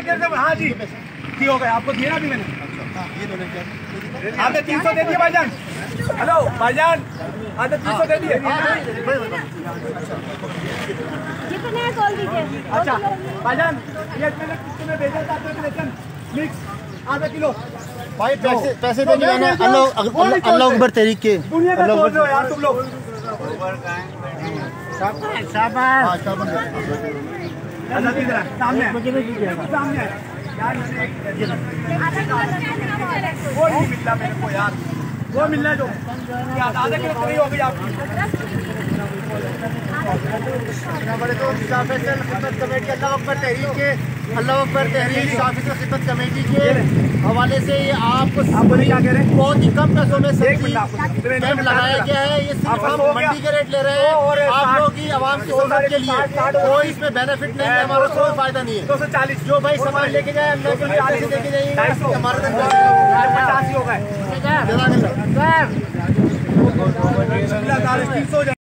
हाँ जी ठीक हो गए, आपको दिया अभी मैंने। आपने 300 दे दिए भाईजान। हेलो भाईजान, आपने 300 दे दिए। अच्छा भाईजान, ये तुम्हें भेजा था मिक्स आधा किलो। भाई पैसे देने आना। अल्लाह अकबर तहरीक के दुनिया में बोल रहे हो यार तुम लोग। सामने सामने यार, वो नहीं मिलता मेरे को यार, वो मिलना है जो आधा किलो पूरी हो गई आपकी। बड़े तो खिदमत कमेटी अल्लाह अकबर तहरीक के खिदमत कमेटी के हवाले से ये आपको क्या कह रहे हैं, बहुत ही कम पैसों में सब्जी कैंप लगाया गया है। ये सिर्फ हम मंडी के रेट ले रहे हैं आप लोगों की आवाम की सहूलत के लिए। कोई इसमें बेनिफिट नहीं है, हमारा कोई फायदा नहीं है। 240 जो भाई सामान लेके जाए अल्लाह के लिए पैसे लेके जाइए, हमारा 50 ही होगा।